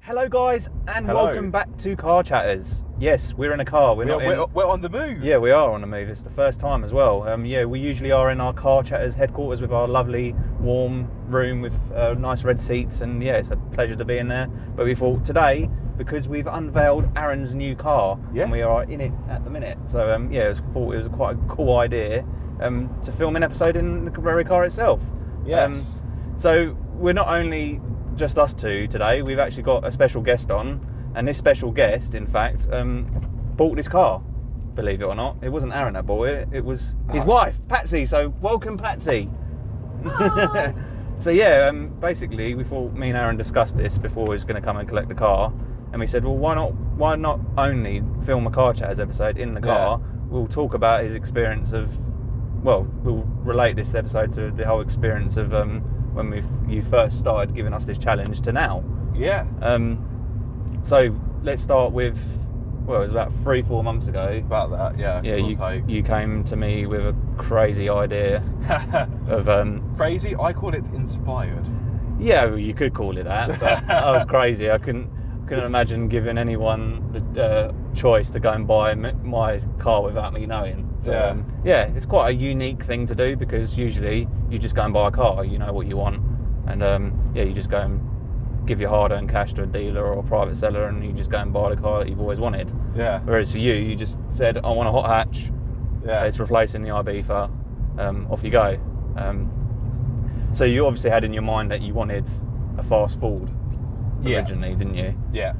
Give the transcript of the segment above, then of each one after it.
Hello guys, and Hello. welcome back to CarChatters. Yes, we're in a car. We're on the move. Yeah, we are on the move. It's the first time as well. Yeah, we usually are in our CarChatters headquarters with our lovely warm room with nice red seats, and yeah, it's a pleasure to be in there. But we thought today, because we've unveiled Aaron's new car, yes, and we are in it at the minute. So yeah, thought it was quite a cool idea to film an episode in the very car itself. Yes. So we're not only just us two today, we've actually got a special guest on, and this special guest, in fact, bought this car, believe it or not. It wasn't Aaron that bought it, it was his wife, Patsy. So welcome, Patsy. So yeah, basically we thought, me and Aaron discussed this before we was going to come and collect the car, and we said, well, why not only film a CarChatters episode in the car? We'll talk about his experience of, well, we'll relate this episode to the whole experience of when you first started giving us this challenge to now. Yeah. So let's start with, well, it was about 3-4 months ago. About that, yeah. Yeah, you came to me with a crazy idea of crazy? I call it inspired. Yeah, well, you could call it that, but I was crazy. I couldn't imagine giving anyone the choice to go and buy my car without me knowing. So yeah, it's quite a unique thing to do, because usually you just go and buy a car, you know what you want, and yeah, you just go and give your hard-earned cash to a dealer or a private seller, and you just go and buy the car that you've always wanted. Yeah. Whereas for you just said, I want a hot hatch. Yeah. It's replacing the Ibiza. Off you go. So you obviously had in your mind that you wanted a fast Ford originally, didn't you? Yeah.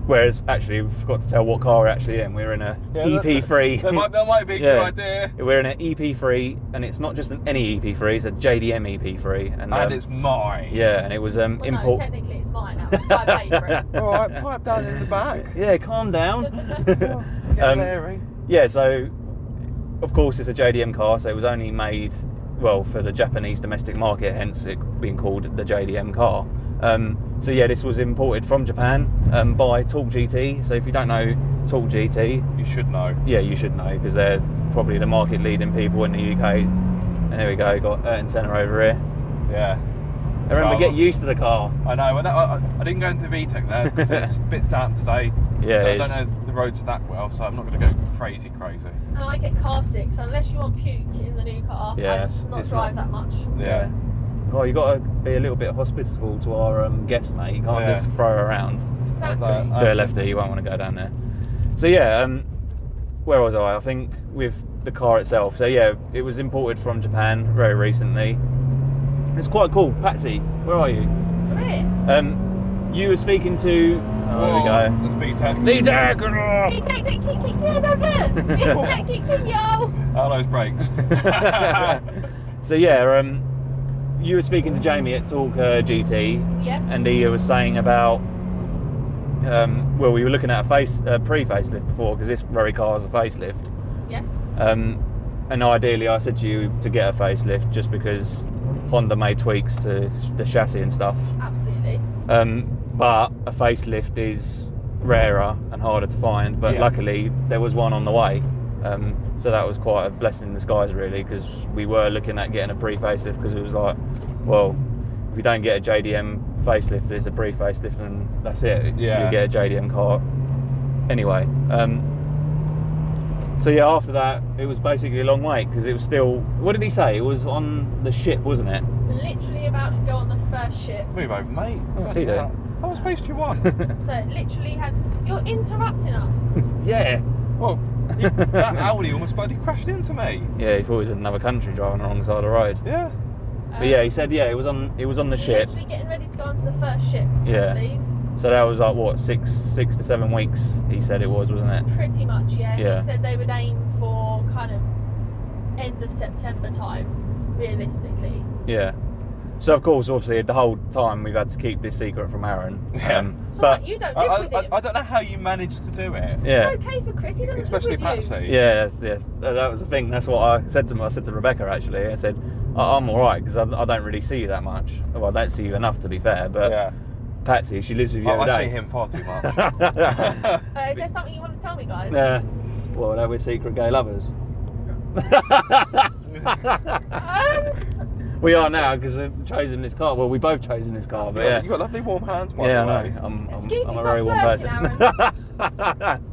Whereas actually we forgot to tell what car we're actually in. We're in a EP3. That might be a good idea. We're in an EP3, and it's not just any EP3, it's a JDM EP3. And it's mine. Yeah, and it was well, no, technically it's mine now, because I paid for it. Alright, pipe down in the back. Yeah, calm down. Get Larry. Yeah, so of course it's a JDM car, so it was only made, well, for the Japanese domestic market, hence it being called the JDM car. So yeah, this was imported from Japan by Talk GT. So if you don't know Talk GT, you should know. Yeah, you should know, because they're probably the market leading people in the UK. And there we go, got Ayrton Senna over here. Yeah. I remember, get used to the car. I know. I didn't go into VTEC there because it's just a bit damp today. Yeah, I don't know the roads that well, so I'm not going to go crazy. And I get car sick, so unless you want puke in the new car, I'd not drive that much. Yeah. Well, you got to be a little bit hospitable to our guests, mate. You can't just throw her around. Exactly. Do a lefty, you won't want to go down there. So yeah, where was I? I think with the car itself. So yeah, it was imported from Japan very recently. It's quite cool. Patsy, where are you? I'm here. You were speaking to. Oh, there we go. Let's VTEC. VTEC. Oh, those brakes. So yeah, you were speaking to Jamie at Talk GT. Yes. And he was saying about. Well, we were looking at a pre-facelift before, because this very car is a facelift. Yes. And ideally, I said to you to get a facelift just because Honda made tweaks to the chassis and stuff. Absolutely. But a facelift is rarer and harder to find. But luckily, there was one on the way. So that was quite a blessing in disguise, really, because we were looking at getting a pre-facelift, because it was like, well, if you don't get a JDM facelift, there's a pre-facelift, and that's it. You get a JDM car anyway. So yeah, after that, it was basically a long wait, because it was still, what did he say? It was on the ship, wasn't it? Literally about to go on the first ship. Move over, mate. What's he doing? How much space do you want? So it literally you're interrupting us. Yeah. Well, that Audi almost bloody crashed into me. Yeah, he thought he was in another country driving the wrong side of the road. Yeah. But yeah, he said it was on the ship. Literally getting ready to go onto the first ship. Yeah. I believe. So that was like what, 6 to 7 weeks? He said it was, wasn't it? Pretty much, yeah. He said they would aim for kind of end of September time, realistically. Yeah. So of course, obviously, the whole time we've had to keep this secret from Aaron. But you don't live with him. I don't know how you managed to do it. Yeah. It's okay for Chris. He doesn't Especially live with Patsy. you. Yeah, yes. That was the thing. That's what I said to him. I said to Rebecca, actually. I said, I'm all right, because I don't really see you that much. Well, I don't see you enough, to be fair. But Patsy, she lives with you every day. I see him far too much. Is there something you want to tell me, guys? Yeah. Well, that we're secret gay lovers. We are now because I've chosen this car. Well, we both chosen this car, but yeah. You've got lovely warm hands, by Yeah, the I way. know. I'm Excuse a me, very warm person.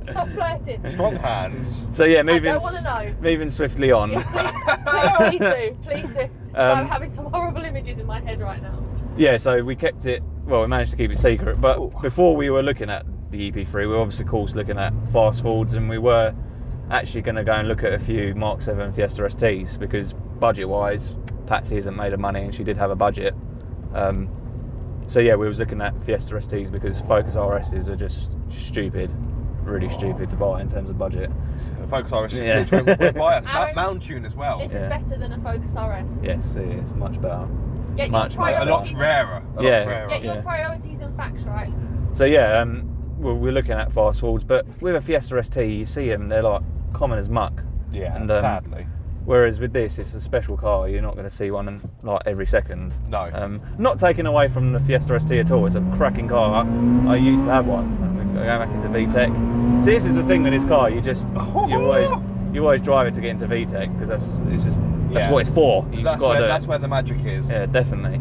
Stop flirting. Strong hands. So yeah, I don't want to know. moving swiftly on. Yeah, please do. Please do. I'm having some horrible images in my head right now. Yeah, so we kept it. Well, we managed to keep it secret. But before we were looking at the EP3, we were obviously, of course, looking at fast forwards, and we were actually going to go and look at a few Mark 7 Fiesta STs because budget-wise, Patsy hasn't made of money, and she did have a budget. So yeah, we was looking at Fiesta STs because Focus RSs are just stupid, really stupid to buy in terms of budget. Focus RS is Yeah. literally we're biased. Aaron, Mount tune as well. This is better than a Focus RS. Yes, it is much better. Get Much your better. A lot rarer. A lot Yeah. rarer. Get your Yeah. priorities and facts right. So yeah, we're looking at fast forwards, but with a Fiesta ST, you see them, they're like common as muck. Yeah, And, sadly. Whereas with this, it's a special car. You're not going to see one like every second. No. Not taken away from the Fiesta ST at all. It's a cracking car. I used to have one. I go back into VTEC. See, this is the thing with this car. You always drive it to get into VTEC because that's what it's for. You've got to do it. That's where the magic is. Yeah, definitely.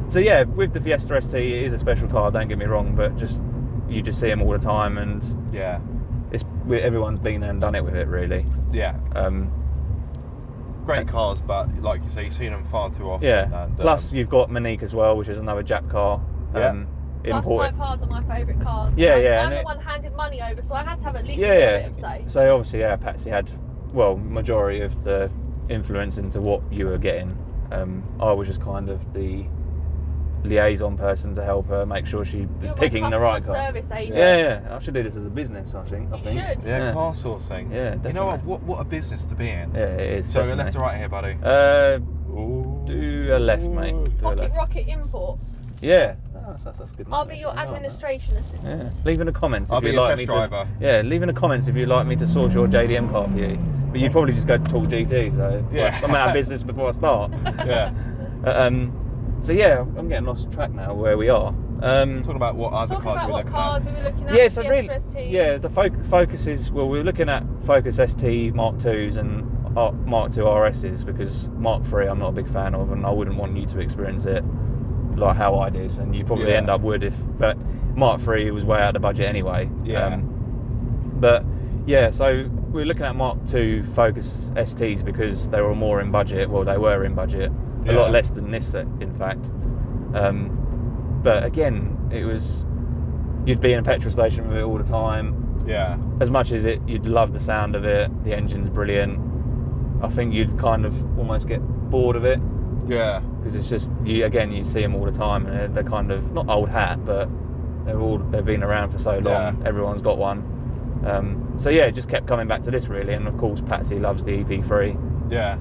So yeah, with the Fiesta ST, it is a special car. Don't get me wrong, but you just see them all the time, and Yeah. everyone's been there and done it with it, really. Yeah. Great cars, but like you say, you've seen them far too often. Yeah. And, Plus, you've got Monique as well, which is another Jap car. Yeah. Plus Imported. type cars are my favourite cars. Yeah, yeah, I'm and the it- one handed money over, so I had to have at least Yeah, a little yeah. bit of say. So obviously, yeah, Patsy had, well, majority of the influence into what you were getting. I was just kind of the liaison person to help her make sure she was You're my picking the right customer car. service agent. Yeah. I should do this as a business. I think. You should. Yeah, car sourcing. Yeah, You know definitely. what a business to be in. Yeah, it is. So go definitely. left or right here, buddy? Do a left, mate. Do a left. PocketRocket Imports. Yeah. Oh, that's good. I'll be your administration assistant. Yeah. Leave in the comments I'll if be you'd your like test me driver. to. Yeah, leave in the comments if you'd like me to source your JDM car for you. But you'd probably just go to Talk GT, so Yeah. I'm out of business before I start. Yeah. So yeah, I'm getting lost track now where we are. Talking about what other Talking cars about we're what looking cars at. we were looking at. Yeah, so really, Fiesta STs. yeah, the focus is, well, we were looking at Focus ST Mark IIs and Mark II RSs because Mark III I'm not a big fan of, and I wouldn't want you to experience it like how I did, and you probably Yeah. end up but Mark III was way out of the budget anyway. Yeah. But yeah, so we were looking at Mark II Focus STs because they were more in budget. Well, they were in budget, a lot less than this, in fact. But again, you'd be in a petrol station with it all the time. Yeah. As much as you'd love the sound of it, the engine's brilliant. I think you'd kind of almost get bored of it Yeah. because it's just you see them all the time, and they're kind of not old hat, but they've been around for so long. Yeah. Everyone's got one. So yeah, it just kept coming back to this really, and of course Patsy loves the EP3. Yeah.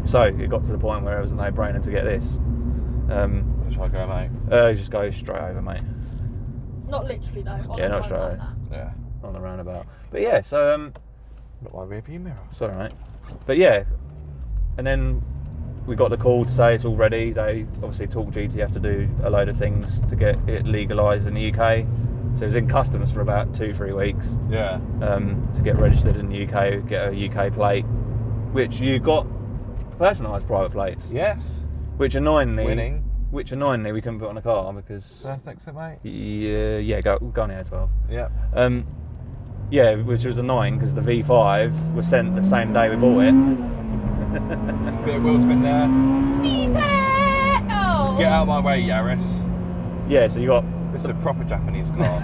So it got to the point where it was a no-brainer to get this. Where shall I go, mate? Just go straight over, mate. Not literally though. On Yeah, the not road straight like over. that. Yeah. On the roundabout. But yeah, so Look my rearview mirror. sorry, mate. But yeah, and then we got the call to say it's all ready. They obviously Talk GT have to do a load of things to get it legalised in the UK. So it was in customs for about 2-3 weeks Yeah. to get registered in the UK, get a UK plate, which you got personalised private plates. Yes. Which annoyingly we couldn't put on a car because First exit, mate. go on here 12. Yeah. Yeah, which was annoying because the V5 was sent the same day we bought it. Bit of wheel spin there. Oh. Get out of my way, Yaris. Yeah, so you got. This is a proper Japanese car.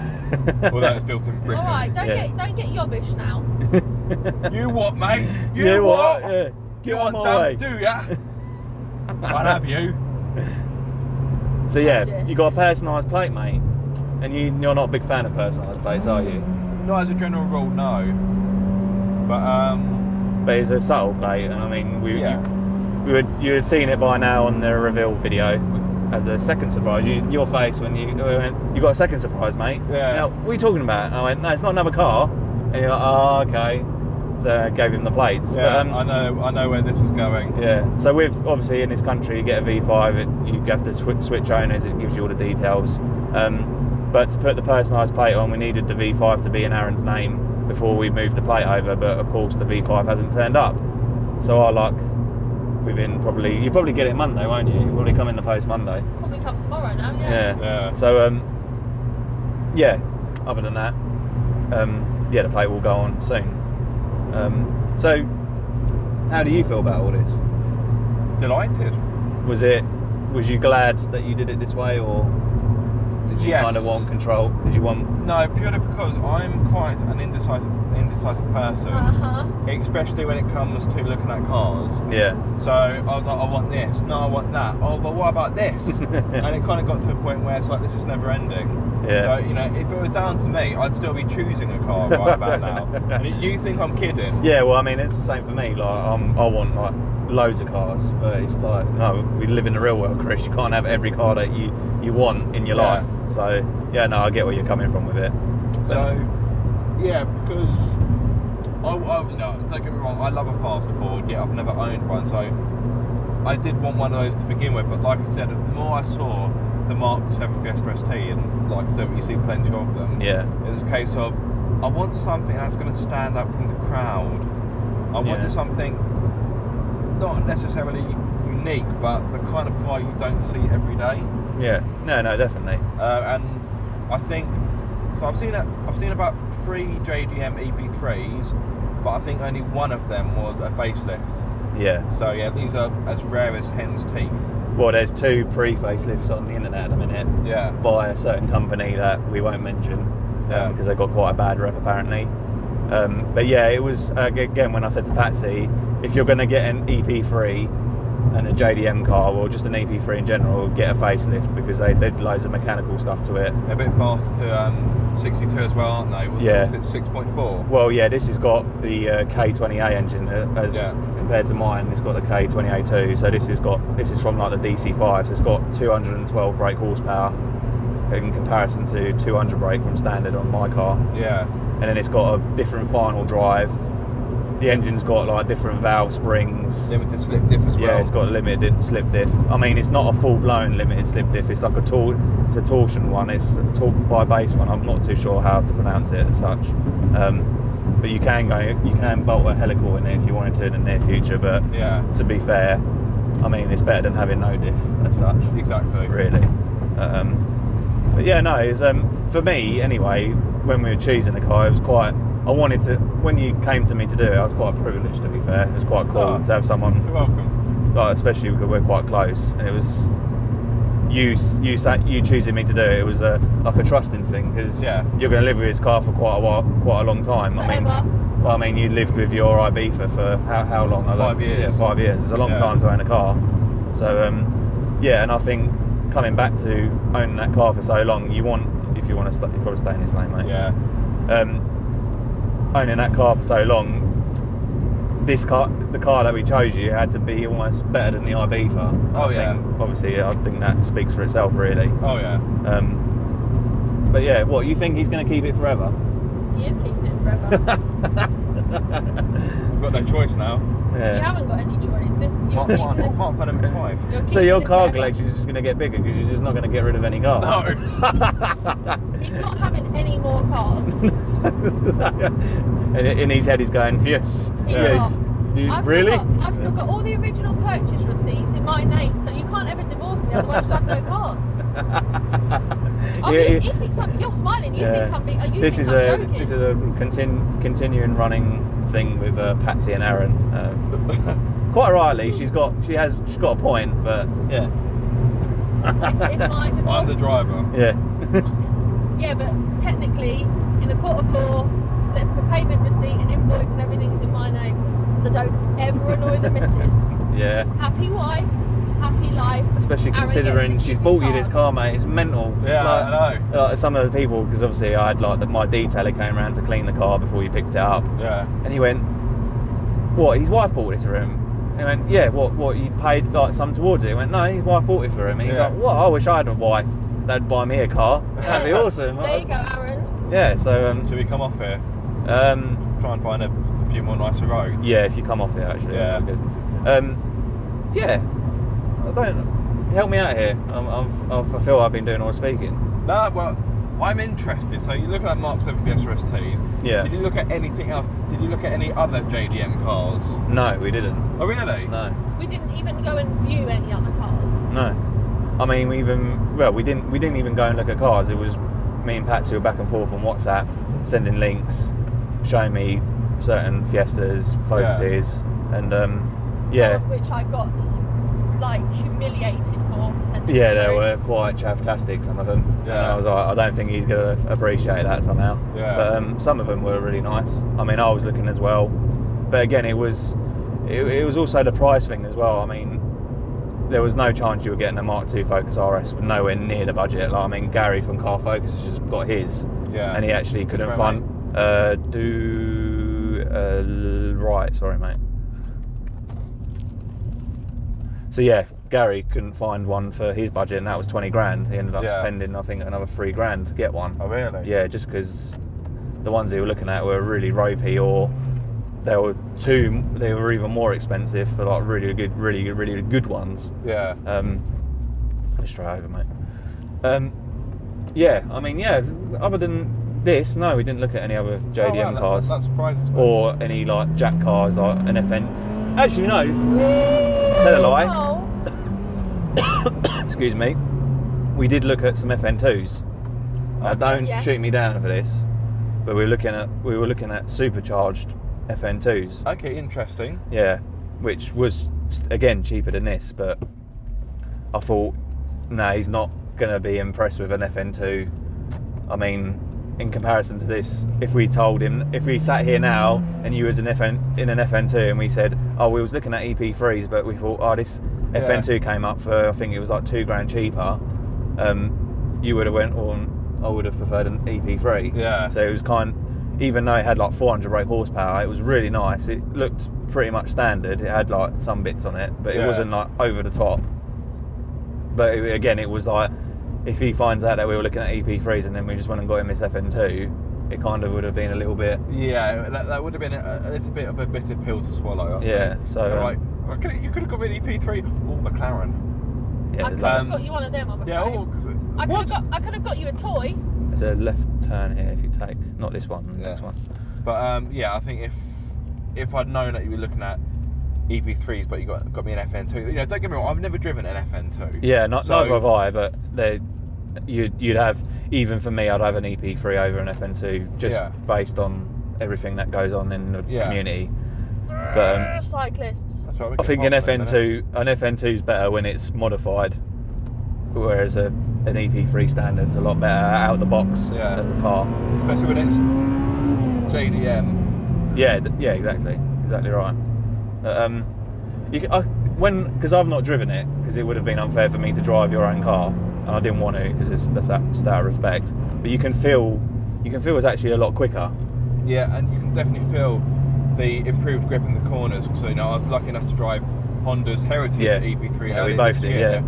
Although it's built in Britain. All right, don't Yeah. get yobbish now. You what, mate? You Yeah, what? Yeah. You Get want on my some? way. Do ya? I'll have you. So yeah, Gotcha. you got a personalised plate, mate, and you're not a big fan of personalised plates, are you? Not as a general rule, no. But it's a subtle plate, and I mean, Yeah. you had seen it by now on the reveal video as a second surprise. Your face when you got a second surprise, mate. Yeah. Now, what are you talking about? And I went, no, it's not another car. And you're like, oh, okay. So I gave him the plates. Yeah, But, I know where this is going. yeah. So with obviously in this country, you get a V5. You have to switch owners. It gives you all the details. But to put the personalised plate on, we needed the V5 to be in Aaron's name before we moved the plate over. But of course, the V5 hasn't turned up. So our luck, within you probably get it Monday, won't you? You'll probably come in the post Monday. Probably come tomorrow now, Yeah. So, yeah, other than that, yeah, the plate will go on soon. So, how do you feel about all this? Delighted. Was you glad that you did it this way, or did you kind of want control? Did you want... No, purely because I'm quite an indecisive person, especially when it comes to looking at cars. Yeah. So I was like, I want this, no, I want that. Oh, but what about this? And it kind of got to a point where it's like, this is never ending. Yeah. So, you know, if it was down to me, I'd still be choosing a car right about now. And you think I'm kidding? Yeah, well, I mean, it's the same for me. Like, I want like loads of cars, but it's like, no, we live in the real world, Chris. You can't have every car that you want in your life. So, yeah, no, I get where you're coming from with it. So, yeah, because you know, don't get me wrong, I love a fast Ford. Yeah, I've never owned one, so I did want one of those to begin with. But like I said, the more I saw the Mark 7 Fiesta ST, and like I said, you see plenty of them. Yeah. It was a case of, I want something that's going to stand out from the crowd. I wanted something not necessarily unique, but the kind of car you don't see every day. Yeah. No, definitely. And I think so. I've seen about 3 JDM EP3s, but I think only one of them was a facelift. Yeah. So yeah, these are as rare as hen's teeth. Well, there's 2 pre-facelifts on the internet at the minute. Yeah. By a certain company that we won't mention. Because they got quite a bad rep apparently. But yeah, it was again when I said to Patsy, if you're going to get an EP3 and a JDM car, or just an EP3 in general, get a facelift, because they did loads of mechanical stuff to it. They're a bit faster to 62 as well, aren't they? Yeah. It's 6.4. Well, yeah, this has got the K20A engine as compared to mine. It's got the K20A2. So this is from like the DC5. So it's got 212 brake horsepower in comparison to 200 brake from standard on my car. Yeah. And then it's got a different final drive. The engine's got like different valve springs. Limited slip diff as well. Yeah, it's got a limited slip diff. I mean, it's not a full-blown limited slip diff. It's like it's a torsion one. It's a torque by base one. I'm not too sure how to pronounce it as such. But you can bolt a helical in it if you wanted to in the near future. But to be fair, I mean, it's better than having no diff as such. Exactly. Really. But yeah, no, it was, for me anyway, when we were choosing the car, it was quite, I wanted to, when you came to me to do it, I was quite privileged, to be fair. It was quite cool to have someone, you're welcome. Like, especially because we're quite close, and it was you choosing me to do it. It was like a trusting thing, because you're going to live with this car for quite a long time. I mean, you lived with your Ibiza for how long? 5 years. Yeah, 5 years. It's a long time to own a car. So yeah, and I think coming back to owning that car for so long, you probably stay in this lane, mate. Yeah. Owning that car for so long, the car that we chose you had to be almost better than the Ibiza. Obviously, I think that speaks for itself, really. Oh yeah. But yeah, what, you think he's going to keep it forever? He is keeping it forever. We've got no choice now. Yeah. You haven't got any choice. Mark MX-5. So your car collection is just going to get bigger because you're just not going to get rid of any cars. No. He's not having any more cars. And in his head he's going, yes. Really? I've still got all the original purchase receipts in my name, so you can't ever divorce me, otherwise you'll have no cars. He thinks you're smiling, you think I'm being, This is a continuing running thing with Patsy and Aaron. Quite rightly, she's got a point, but yeah. It's my divorce. I'm the driver. Yeah. Yeah, but technically, in the court of law, the payment receipt and invoice and everything is in my name. So don't ever annoy the missus. Yeah. Happy wife, happy life. Especially considering she's bought you this car, mate. It's mental. Yeah, I know. Like some of the people, because obviously I had like my detailer came around to clean the car before you picked it up. Yeah. And he went, "What? His wife bought this for him?" He went, "Yeah. What? You paid like some towards it?" He went, "No, his wife bought it for him." And he's like, "What? I wish I had a wife that'd buy me a car. That'd be awesome." There you go, Aaron. Yeah. So should we come off here? Try and find a few more nicer roads. Yeah, if you come off here, actually. Yeah. Good. Yeah. Help me out here. I feel I've been doing all the speaking. No, well, I'm interested. So you're looking at Mark 7 Fiesta STs. Yeah. Did you look at anything else? Did you look at any other JDM cars? No, we didn't. Oh really? No. We didn't even go and view any other cars. No. I mean, we didn't even go and look at cars. It was me and Patsy were back and forth on WhatsApp, sending links, showing me certain Fiestas, Focuses, and yeah. Some of which I got like humiliated for sending. Yeah, they were quite chaff-tastic, some of them. Yeah. And I was like, I don't think he's going to appreciate that somehow. Yeah. But some of them were really nice. I mean, I was looking as well. But again, it was also the price thing as well. I mean, there was no chance you were getting a Mark II Focus RS with nowhere near the budget. Like, I mean, Gary from Car Focus has just got his. Yeah. And he actually couldn't find... right, sorry, mate. So yeah, Gary couldn't find one for his budget, and that was 20 grand. He ended up spending, I think, another 3 grand to get one. Oh really? Yeah, just because the ones he were looking at were really ropey, or they were even more expensive for like really good ones. Yeah. Straight over, mate. Yeah, I mean, yeah. Other than this, no, we didn't look at any other JDM cars. That surprises me. Or any like Jack cars, like an FN. Actually, no. Tell a lie. Oh. Excuse me. We did look at some FN2s. Don't shoot me down for this, but we were looking at supercharged FN2s. Okay, interesting. Yeah, which was again cheaper than this, but I thought, no, he's not going to be impressed with an FN2. I mean, in comparison to this, if we sat here now and you was in an FN2 and we said, oh, we was looking at EP3s, but we thought, oh, this FN2 came up for, I think it was like 2 grand cheaper, you would have went on, I would have preferred an EP3. Yeah. So it was even though it had like 400 brake horsepower, it was really nice. It looked pretty much standard. It had like some bits on it, but it wasn't like over the top. But again, it was like, if he finds out that we were looking at EP3s and then we just went and got him this FN2, it kind of would have been a little bit... Yeah, that would have been a little bit of a bitter pill to swallow. Yeah, so... like, okay, you could have got me an EP3 or McLaren. Yeah, I could have got you one of them, I'm afraid. Yeah, I could have got you a toy. There's a left turn here if you take, not this one, the next one. But yeah, I think if I'd known that you were looking at EP3s, but you got me an FN2. You know, don't get me wrong, I've never driven an FN2. Yeah, neither have I, but you'd have, even for me, I'd have an EP3 over an FN2 just based on everything that goes on in the community. But cyclists. That's right, I think an FN2 is better when it's modified, whereas an EP3 standard's a lot better out of the box as a car. Especially when it's JDM. Yeah, exactly right. Because I've not driven it, because it would have been unfair for me to drive your own car, and I didn't want to, because that's just out of respect. But you can feel it's actually a lot quicker. Yeah, and you can definitely feel the improved grip in the corners. So I was lucky enough to drive Honda's Heritage EP3. Yeah, we both did.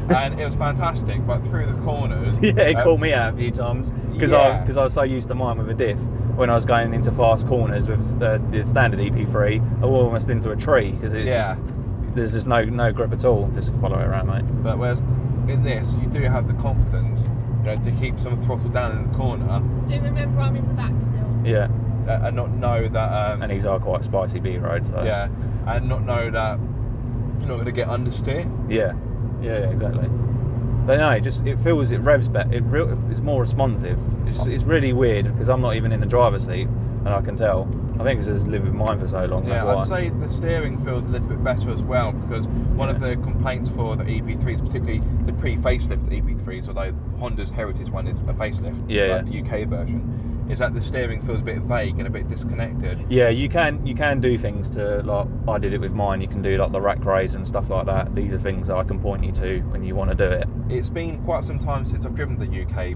And it was fantastic, but through the corners... Yeah, it caught me out a few times, because I was so used to mine with a diff. When I was going into fast corners with the standard EP3, I was almost into a tree, because there's just no grip at all. Just follow it around, mate. But whereas in this, you do have the confidence, to keep some throttle down in the corner. Do you remember I'm in the back still? Yeah. And not know that... and these are quite spicy B roads, though. Yeah, and not know that you're not going to get understeer. Yeah, exactly. But no, it revs better. It's more responsive. It's really weird, because I'm not even in the driver's seat, and I can tell. I think it's just lived with mine for so long. Yeah, I'd say the steering feels a little bit better as well, because one of the complaints for the EP3s, particularly the pre-facelift EP3s, although Honda's Heritage one is a facelift, the UK version, is that the steering feels a bit vague and a bit disconnected. Yeah, you can do things to, like, I did it with mine, you can do like the rack raise and stuff like that. These are things that I can point you to when you want to do it. It's been quite some time since I've driven the UK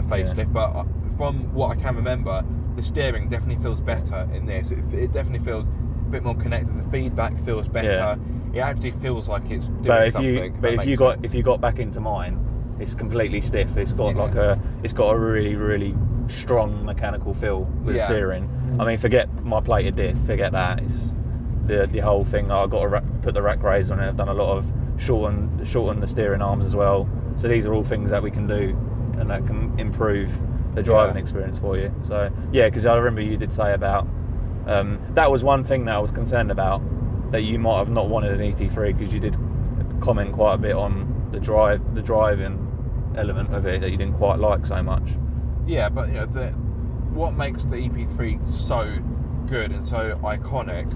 facelift, but from what I can remember, the steering definitely feels better in this. It definitely feels a bit more connected. The feedback feels better. It actually feels like it's doing something. If you got back into mine, it's completely stiff. It's got a really, really strong mechanical feel with the steering. I mean, forget my plated diff. Forget that. It's the whole thing. I've got to put the rack raise on it. I've done a lot of shorten the steering arms as well. So these are all things that we can do and that can improve the driving experience for you. So yeah, because I remember you did say about that was one thing that I was concerned about, that you might have not wanted an EP3, because you did comment quite a bit on the driving element of it that you didn't quite like so much. Yeah, but you know, what makes the EP3 so good and so iconic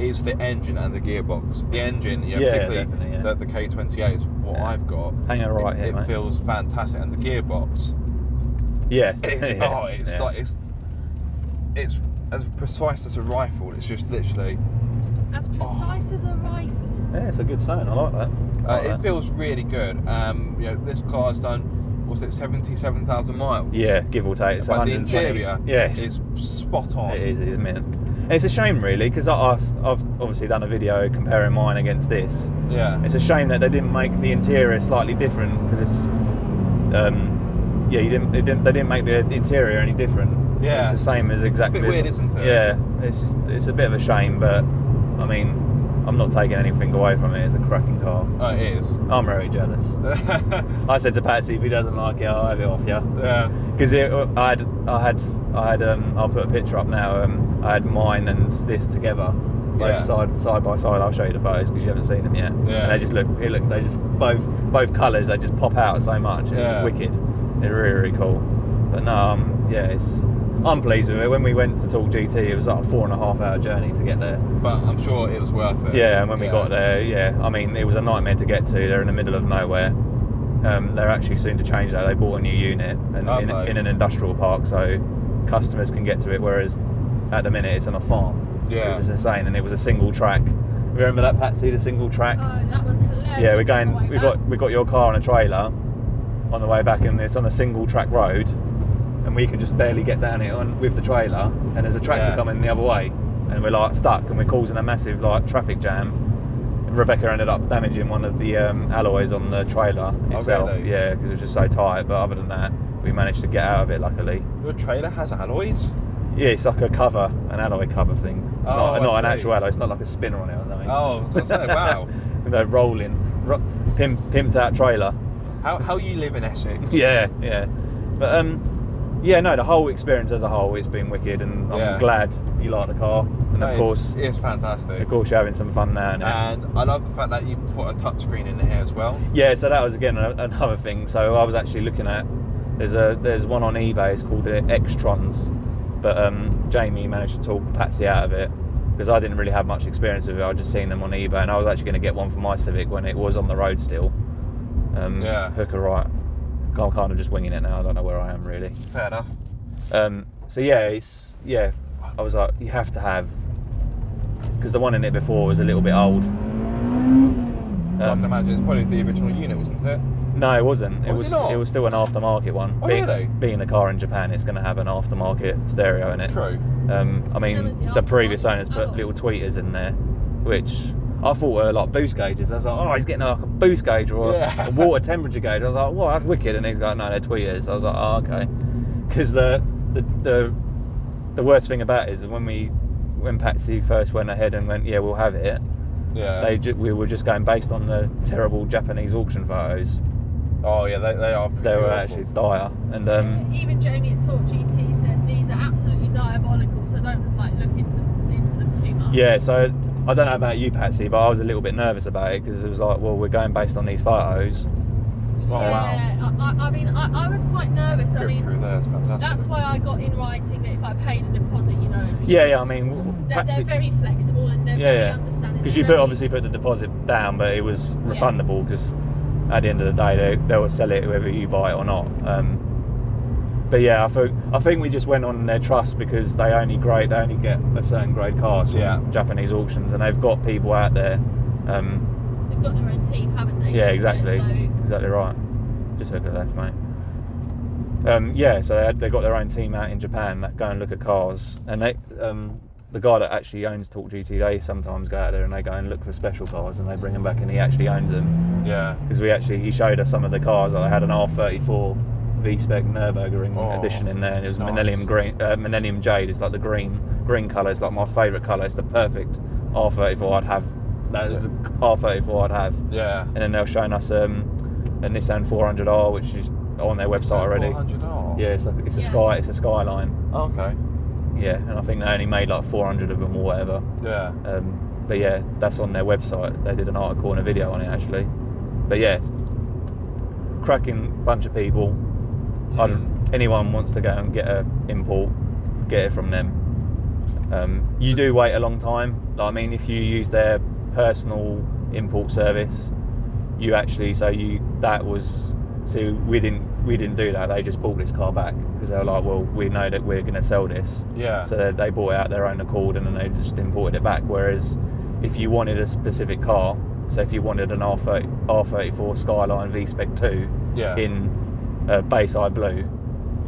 is the engine and the gearbox. The engine, you know, particularly the K28 is what I've got. Hang on right here, it mate. Feels fantastic, and the gearbox. It's as precise as a rifle. It's just literally as precise as a rifle. Yeah, it's a good sound. I like that. It feels really good. You know, this car's done, was it 77,000 miles? Yeah, give or take. It's but 120. The interior is spot on. It is, it's mint. And it's a shame, really, because I've obviously done a video comparing mine against this. Yeah. It's a shame that they didn't make the interior slightly different, because it's they didn't make the interior any different. Yeah. It's the same as exactly. It's a bit weird, isn't it? Yeah. It's a bit of a shame, but I mean, I'm not taking anything away from it. It's a cracking car. Oh, it is. I'm very jealous. I said to Patsy, if he doesn't like it, I'll have it off you. Yeah. Because I had I'll put a picture up now. I had mine and this together, both side by side. I'll show you the photos because you haven't seen them yet. Yeah. And they just they just both colours. They just pop out so much. It's wicked. They're really, really cool. But no, I'm pleased with it. When we went to Talk GT, it was like a 4.5 hour journey to get there. But I'm sure it was worth it. Yeah, and when we got there, I mean, it was a nightmare to get to. They're in the middle of nowhere. They're actually soon to change that. They bought a new unit and in an industrial park, so customers can get to it, whereas at the minute it's on a farm. Yeah. It was just insane, and it was a single track. Remember that, Patsy, the single track? Oh, that was hilarious. Yeah, we got your car on a trailer on the way back, and it's on a single track road, and we can just barely get down it with the trailer, and there's a tractor coming the other way, and we're like stuck, and we're causing a massive like traffic jam. And Rebecca ended up damaging one of the alloys on the trailer itself. Really? Yeah, because it was just so tight. But other than that, we managed to get out of it luckily. Your trailer has alloys? Yeah, it's like an alloy cover thing. It's not an actual alloy. It's not like a spinner on it or something. Oh, I was going to say, wow. They're pimped out trailer. How you live in Essex? Yeah. But the whole experience as a whole, it's been wicked, and I'm glad you like the car. And of course, it's fantastic. Of course, you're having some fun now. And I love the fact that you put a touchscreen in here as well. Yeah, so that was again another thing. So I was actually looking at there's one on eBay. It's called the X-Trons, but Jamie managed to talk Patsy out of it because I didn't really have much experience with it. I'd just seen them on eBay, and I was actually going to get one for my Civic when it was on the road still. Hooker right. I'm kind of just winging it now. I don't know where I am really. Fair enough. I was like, you have to have, because the one in it before was a little bit old. I can imagine it's probably the original unit, wasn't it? No, it wasn't. It not? was still an aftermarket one. Oh, really? Being a car in Japan, it's going to have an aftermarket stereo in it. True. I mean, the previous owners put little tweeters in there, which I thought were like boost gauges. I was like, oh, he's getting like a boost gauge or a water temperature gauge. I was like, well, that's wicked. And he's like, no, they're tweeters. I was like, oh, okay. Because the worst thing about it is when Patsy first went ahead and went, yeah, we'll have it. Yeah. We were just going based on the terrible Japanese auction photos. Oh yeah, they are. They were actually dire. And even Jamie at Talk GT said these are absolutely diabolical, so don't look into them too much. Yeah, so I don't know about you, Patsy, but I was a little bit nervous about it because it was like, well, we're going based on these photos. Oh, yeah, wow. I mean, I was quite nervous. Through there, it's fantastic. That's why I got in writing that if I paid a deposit, Yeah, I mean, they're very flexible and they're very understanding. Because you obviously put the deposit down, but it was refundable because at the end of the day they will sell it whether you buy it or not. But yeah, I think we just went on their trust because they only get a certain grade cars from Japanese auctions, and they've got people out there. They've got their own team, haven't they? Yeah, exactly. Exactly right. Just look at left, mate. So they got their own team out in Japan that go and look at cars, and the guy that actually owns Talk GT, they sometimes go out there and they go and look for special cars, and they bring them back, and he actually owns them. Yeah. Because he showed us some of the cars. I had an R34 V-Spec Nürburgring edition in there, and it was Millennium Green, Millennium Jade. It's like the green colour. It's like my favourite colour. It's the perfect R34 I'd have. That is the R34 I'd have. Yeah. And then they were showing us a Nissan 400R, which is on their website already. 400R? Yeah, it's a Skyline. Oh, okay. Yeah, and I think they only made like 400 of them or whatever. Yeah. But yeah, that's on their website. They did an article and a video on it actually. But yeah, cracking bunch of people. Anyone wants to go and get a import, get it from them. You do wait a long time. Like, I mean, if you use their personal import service, you actually we didn't do that. They just bought this car back because they were like, well, we know that we're going to sell this. Yeah. So they bought it out their own accord and then they just imported it back. Whereas if you wanted a specific car, so if you wanted an R34 Skyline V-Spec 2 in Bayside Blue,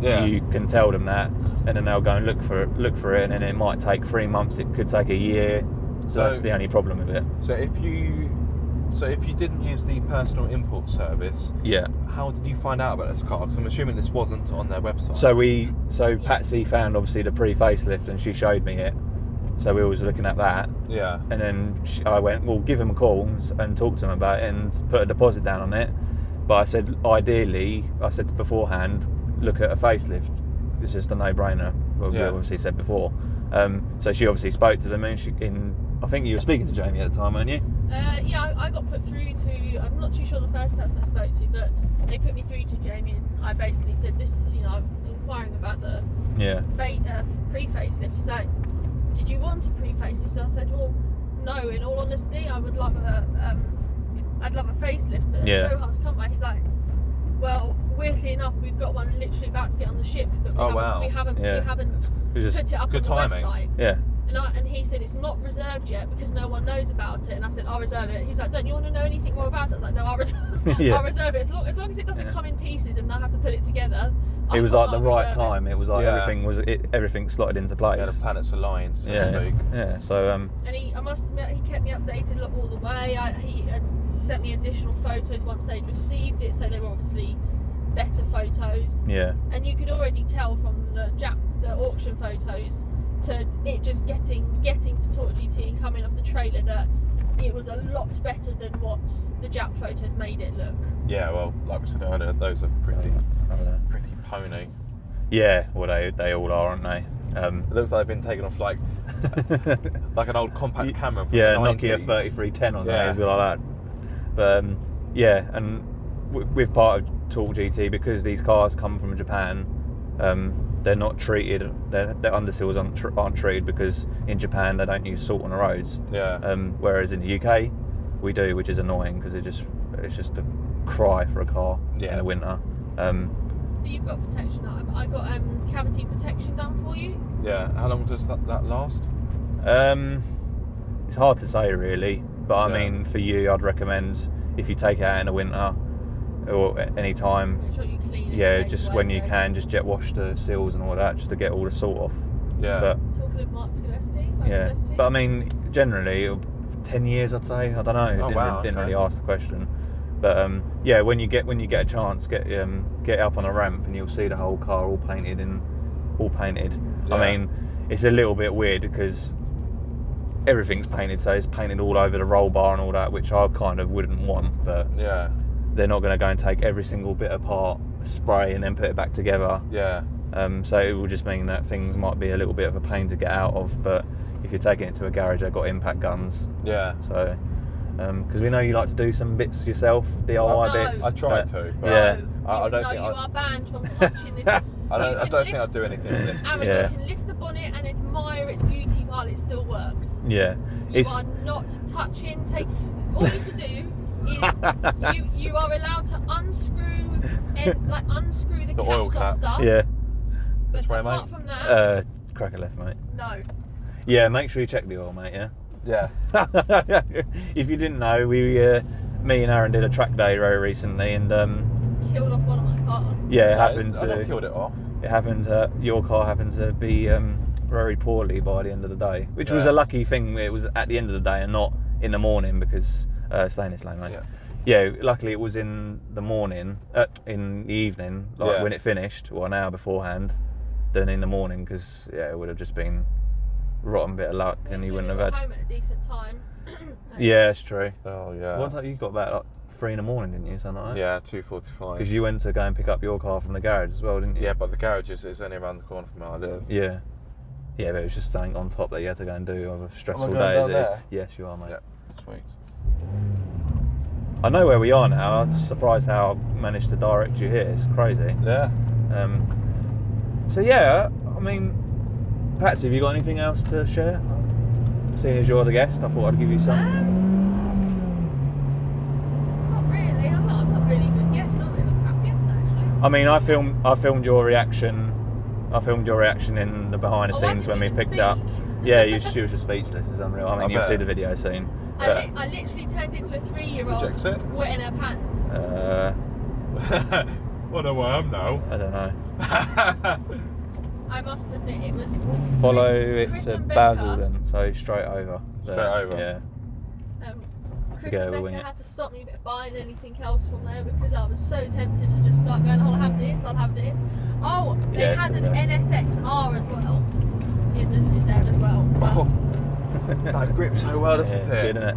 you can tell them that, and then they'll go and look for it, and then it might take 3 months. It could take a year. So that's the only problem with it. So if you didn't use the personal import service, how did you find out about this car? Because I'm assuming this wasn't on their website. So Patsy found obviously the pre-facelift, and she showed me it. So we was looking at that. Yeah. And then I went, well, give him a call and talk to him about it and put a deposit down on it. But I said, ideally, beforehand, look at a facelift. It's just a no-brainer. Well, we obviously said before. So she obviously spoke to them, and I think you were speaking to Jamie at the time, weren't you? Yeah, I got put through to, I'm not too sure the first person I spoke to, but they put me through to Jamie, and I basically said this, I'm inquiring about the pre-facelift. He's like, did you want a pre-facelift? So I said, well, no, in all honesty, I'd love a facelift, but it's so hard to come by. He's like, well, weirdly enough, we've got one literally about to get on the ship, but we haven't put it up on the website. Yeah. And he said it's not reserved yet because no one knows about it. And I said, I'll reserve it. He's like, don't you want to know anything more about it? I was like, no, I'll reserve it. As long as it doesn't come in pieces and I have to put it together. It was like the right time. It was like everything slotted into place. Yeah, the planets aligned, so to speak. Yeah. So and I must admit, he kept me updated all the way. He sent me additional photos once they'd received it, so they were obviously better photos. Yeah. And you could already tell from the auction photos to it just getting to Talk GT and coming off the trailer that it was a lot better than what the Jap photos made it look. Yeah, well, like we said earlier, those are pretty pony. Yeah, well they all are, aren't they? It looks like they've been taken off like an old compact camera from the 90s. Nokia 3310 or something like that. But and with part of Talk GT, because these cars come from Japan, they're not treated. Their underseals aren't treated because in Japan they don't use salt on the roads. Yeah. Whereas in the UK we do, which is annoying because it's just a cry for a car in the winter. You've got protection. I got cavity protection done for you. Yeah. How long does that last? It's hard to say really, but I mean for you, I'd recommend if you take it out in the winter or any time. Make sure you clean it. Just when you can, just jet wash the seals and all that, just to get all the salt off. Yeah. But, talking of Mark II ST. ST. But I mean, generally, 10 years, I'd say. I don't know. Didn't really ask the question. But when you get a chance, get up on a ramp and you'll see the whole car all painted. Yeah. I mean, it's a little bit weird because everything's painted, so it's painted all over the roll bar and all that, which I kind of wouldn't want. But they're not going to go and take every single bit apart, spray, and then put it back together. Yeah. So it will just mean that things might be a little bit of a pain to get out of. But if you're taking it to a garage, they've got impact guns. Yeah. So. Because we know you like to do some bits yourself, DIY bits. I try to. I don't think you are banned from touching this. I don't think I'd do anything with this. Aaron, you can lift the bonnet and admire its beauty while it still works. Yeah. You are not touching. All you can do is you are allowed to unscrew the caps oil off cap. stuff. Yeah. But Which way, apart mate? from that, crack a left, mate. No. Yeah, make sure you check the oil, mate. Yeah. Yeah. If you didn't know, me and Aaron did a track day very recently, and killed off one of my cars. Yeah, I killed it off. It happened. Your car happened to be very poorly by the end of the day, which was a lucky thing. It was at the end of the day and not in the morning because stainless lane, mate. Yeah. Luckily it was in the morning, in the evening, when it finished, or an hour beforehand, than in the morning because it would have just been rotten bit of luck, and he wouldn't have had. Home at a decent time. Yeah, it's true. Oh yeah. What time you got about 3 in the morning, didn't you? Something like that. Yeah, 2:45. Because you went to go and pick up your car from the garage as well, didn't you? Yeah, but the garage is only around the corner from where I live. Yeah. Yeah, but it was just something on top that you had to go and do on a stressful Am I day going as it down is. there? Yes, you are, mate. Yeah, sweet. I know where we are now. I'm just surprised how I managed to direct you here. It's crazy. Yeah. So yeah, I mean, Patsy, have you got anything else to share? Seeing as you're the guest, I thought I'd give you some. Not really. I'm not really a good guest. I'm a bit of a crap guest, actually. I mean, I filmed your reaction. I filmed your reaction in the behind the scenes when we picked up. Yeah, she was just speechless. It's unreal. I mean, you'll see the video soon. I literally turned into a 3-year-old wetting her pants. What do I am now? I don't know. I must admit, it was. Follow Chris it to and Basil Becca. then, so straight over. Straight over? Yeah. Chris Go, and wing Becca it. had to stop me buying anything else from there because I was so tempted to just start going, I'll have this, I'll have this. Oh, they Yeah, had an sure. NSX-R as well in there as well. That grips so well, doesn't It's it? good, isn't it?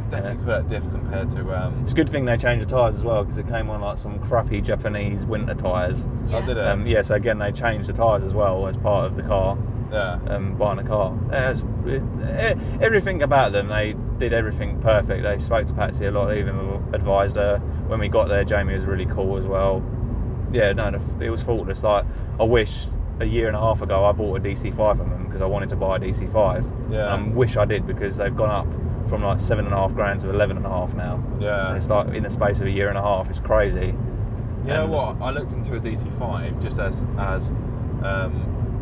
Definitely for that diff compared to. It's a good thing they changed the tyres as well because it came on like some crappy Japanese winter tyres. Yeah. Oh, did it? Yeah, so again they changed the tyres as well as part of the car. Yeah. Buying a car. Everything about them, they did everything perfect. They spoke to Patsy a lot, even advised her. When we got there, Jamie was really cool as well. Yeah, no, it was faultless. Like, I wish a year and a half ago I bought a DC5 from them because I wanted to buy a DC5. Yeah. Wish I did because they've gone up from like $7,500 to $11,500 now. Yeah. And it's like in the space of a year and a half. It's crazy. You know what? I looked into a DC5 just as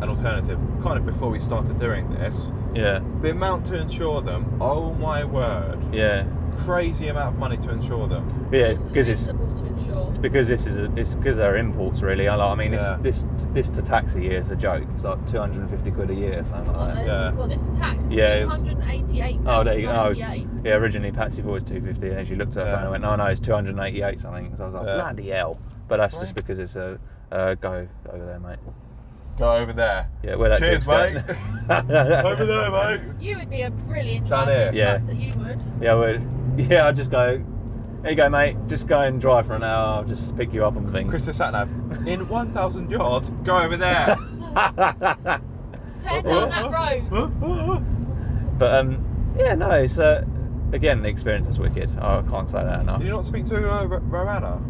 an alternative, kind of before we started doing this. Yeah. The amount to insure them, oh my word. Yeah. Crazy amount of money to insure them. Yeah, it's because it's reasonable to insure. It's because it's because they're imports really. I mean, Yeah. this to tax a year is a joke. It's like 250 quid a year, something like that. Yeah. Well, this tax is Yeah, it's- £288. Oh, there you go. 98. Yeah, originally Patsy thought it was 250, and she looked at her Yeah. phone and went, no, it's 288 something. So I was like, Yeah. bloody hell. But that's Right. just because it's a go over there, mate. Go over there. Yeah, where that Cheers, jig's mate. going. Over there, mate. You would be a brilliant Down driver. here. Yeah. That you would. Yeah, I'd just go. There you go, mate. Just go and drive for an hour. I'll just pick you up on things. Chris the Satnav. In 1,000 yards, go over there. Turn down that road. But yeah, no, it's again the experience is wicked. I can't say that enough. Did you not speak to Roanna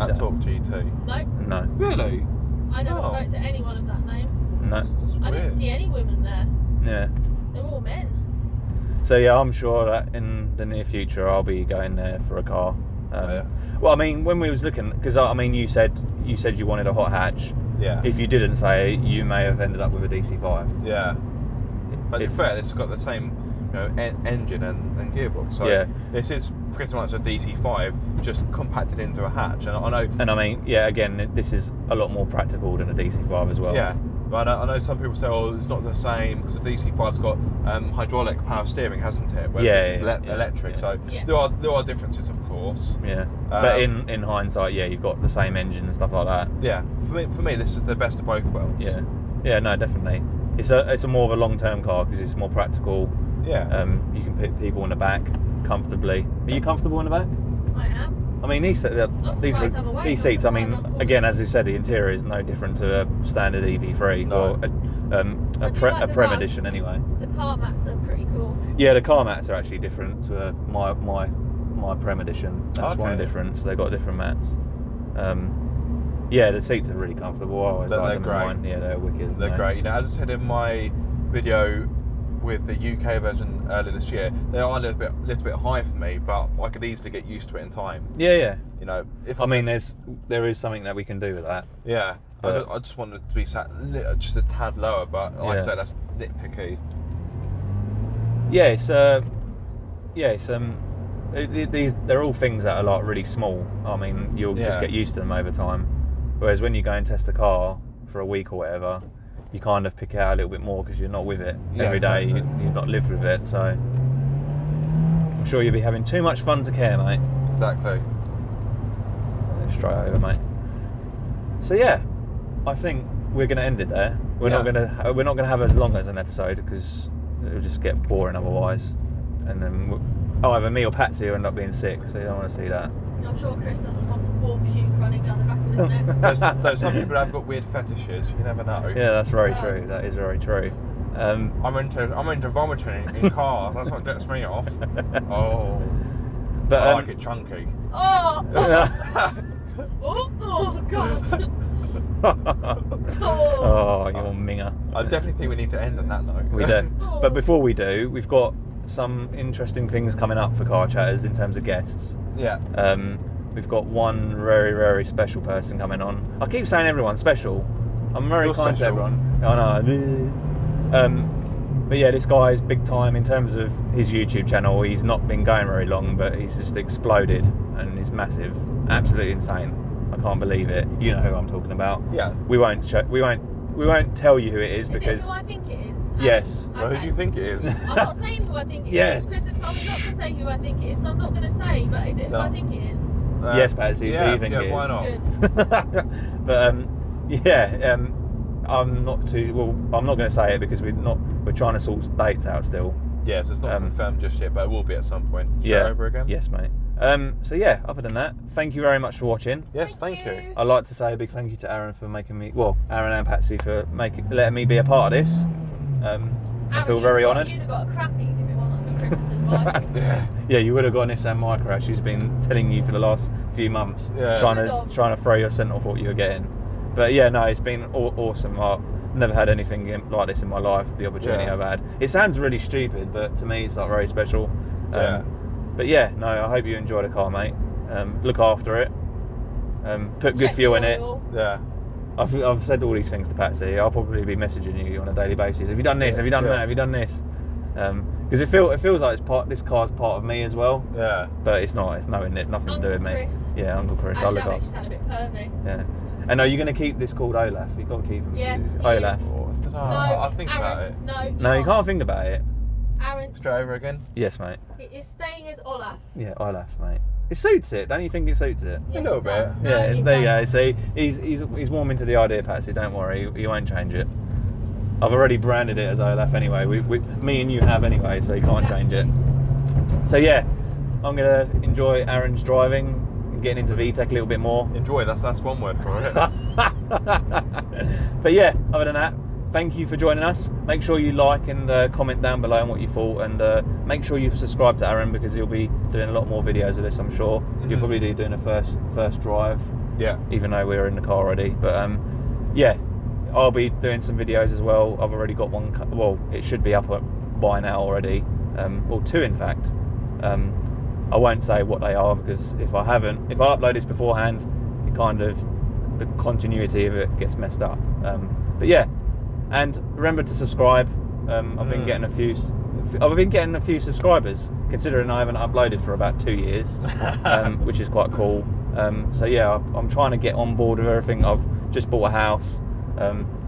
at that? Talk GT? No, No, Really? I never Oh. spoke to anyone of that name. no, That's I didn't weird. see any women there. yeah. They were all men. So yeah, I'm sure that in the near future I'll be going there for a car. Yeah. Well, I mean, when we was looking, because I mean, you said you wanted a hot hatch. Yeah. If you didn't say it, you may have ended up with a DC5. Yeah. But to If- be fair, it's got the same engine and gearbox. So Yeah. this is pretty much a DC5 just compacted into a hatch. And I know. And I mean, yeah, again, this is a lot more practical than a DC5 as well. Yeah. But I know some people say, oh, it's not the same because the DC5's got hydraulic power steering, hasn't it? Whereas Yeah, this is yeah, electric. yeah. So Yeah. there are differences, of course. Yeah. But in hindsight, yeah, you've got the same engine and stuff like that. Yeah. For me, this is the best of both worlds. Yeah. Yeah, no, definitely. It's a more of a long-term car because it's more practical. Yeah. You can put people in the back comfortably. Are you comfortable in the back? I am. I mean, these surprised I'm awake. these I'm seats. I surprised mean, I'm again, as you said, the interior is no different to a standard EV3 No. or I a do Prem like the rugs. edition anyway. The car mats are pretty cool. Yeah, the car mats are actually different to my Prem edition. That's one Okay. difference. They got different mats. Yeah, the seats are really comfortable. I always They're like them in great. mine. Yeah, they're wicked. They're great. You know, as I said in my video with the UK version earlier this year, they are a little bit high for me, but I could easily get used to it in time. Yeah, yeah. You know, if I mean, there is something that we can do with that. yeah, But- I just wanted to be sat just a tad lower, but like I Yeah. said, that's nitpicky. Yeah, these they're all things that are like really small. I mean, you'll just Yeah. get used to them over time. Whereas when you go and test a car for a week or whatever, you kind of pick it out a little bit more because you're not with it Yeah, every day. exactly. You've not lived with it, so I'm sure you'll be having too much fun to care, mate. Exactly. Straight over, mate. So yeah, I think we're going to end it there. We're not going to have as long as an episode because it'll just get boring otherwise. And then either me or Patsy will end up being sick, so you don't want to see that. I'm sure Chris does a warm puke running down the back of his neck. Some people have got weird fetishes. You never know. Yeah, that's very true. That is very true. I'm into vomiting in cars. That's what gets me off. Oh, but I like it chunky. Oh, oh God. Oh, you're minger. I definitely think we need to end on that note. We do. But before we do, we've got some interesting things coming up for CarChatters in terms of guests. Yeah. We've got one very, very special person coming on. I keep saying everyone's special. I'm very kind to everyone. I know. But yeah, this guy is big time in terms of his YouTube channel. He's not been going very long, but he's just exploded and is massive. Absolutely insane. I can't believe it. You know who I'm talking about. Yeah. We won't tell you who it is because. Is it who I think it is? Yes. Well, who do you think it is? I'm not saying who I think it is. Chris has told me not to say who I think it is, so I'm not going to say. But is it who I think it is? Yes, Patsy. Who you think it is? Why not? Good. But I'm not too. Well, I'm not going to say it because we're trying to sort dates out still. Yeah, so it's not confirmed just yet, but it will be at some point. Yeah. Over again. Yes, mate. So yeah, other than that, thank you very much for watching. Yes, thank you. I'd like to say a big thank you to Aaron for making me. Well, Aaron and Patsy for letting me be a part of this. I feel very honoured. You'd have got a crappy if it wasn't for Chris's advice. Yeah, you would have got an Nissan Micra. She's been telling you for the last few months, trying to throw your scent off what you were getting. But yeah, no, it's been awesome. I've never had anything like this in my life. The opportunity I've had. It sounds really stupid, but to me, it's like very special. But yeah, no, I hope you enjoy the car, mate. Look after it. Put good fuel in it. Yeah. I've said all these things to Patsy. I'll probably be messaging you on a daily basis. Have you done this? Have you done that? Have you done this? Because it feels like this car's part of me as well. Yeah. But it's not. It's nothing to do with me. Chris. Yeah, Uncle Chris. Actually, I'll look that up. makes you sound a bit pervy. Yeah. And are you going to keep this called Olaf? You've got to keep him. Yes. Olaf. Oh, I don't know. No, I'll think Aaron, about it. No, You can't think about it. Aaron. Straight over again? Yes, mate. It is staying as Olaf. Yeah, Olaf, mate. It suits it. Don't you think it suits it? Yes, A little it does. bit. No, Yeah, it there you does. go. See, he's warming to the idea, Patsy. Don't worry, he won't change it. I've already branded it as Olaf anyway. Me and you have anyway, so you can't change it. So yeah, I'm gonna enjoy Aaron's driving and getting into VTEC a little bit more. Enjoy. That's one word for it. But yeah, other than that, thank you for joining us. Make sure you like and comment down below on what you thought, and make sure you subscribe to Aaron because he'll be doing a lot more videos of this, I'm sure. You'll probably be doing a first drive. Yeah. Even though we're in the car already, but yeah, I'll be doing some videos as well. I've already got one. Well, it should be up by now already. Well, two in fact. I won't say what they are because if I upload this beforehand, it kind of the continuity of it gets messed up. But yeah, and remember to subscribe. I've been getting a few subscribers, considering I haven't uploaded for about 2 years, which is quite cool. So yeah, I'm trying to get on board with everything. I've just bought a house.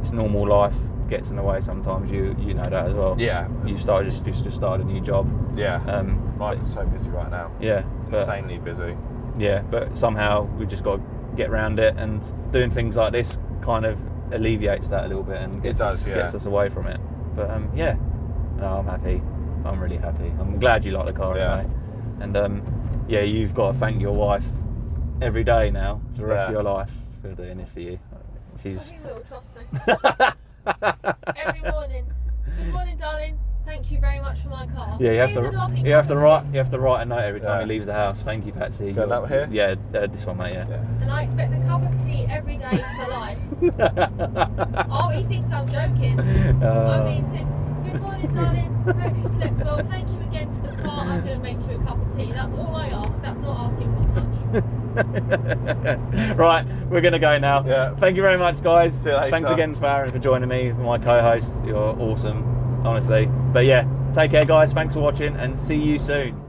It's normal life gets in the way sometimes. You know that as well. Yeah. You just started a new job. Yeah. Life is so busy right now. Yeah. Insanely busy. Yeah, but somehow we've just got to get around it, and doing things like this kind of alleviates that a little bit and gets us away from it. But yeah, no, I'm happy. I'm really happy. I'm glad you like the car anyway. And yeah, you've got to thank your wife every day now for the rest of your life for doing this for you. She's. You will, trust me. Every morning. Good morning, darling. Thank you very much for my car. Yeah, you have to write a note every time he leaves the house. Thank you, Patsy. Got that here? Yeah, this one, mate. Yeah. And I expect a cup of tea every day for life. Oh, he thinks I'm joking. I mean, sis, good morning, darling. Hope you slept well. Thank you again for the car. I'm going to make you a cup of tea. That's all I ask. That's not asking for much. Right, we're going to go now. Yeah. Thank you very much, guys. See you later. Thanks again for Aaron for joining me, my co-host. You're awesome, honestly. But yeah, take care, guys. Thanks for watching, and see you soon.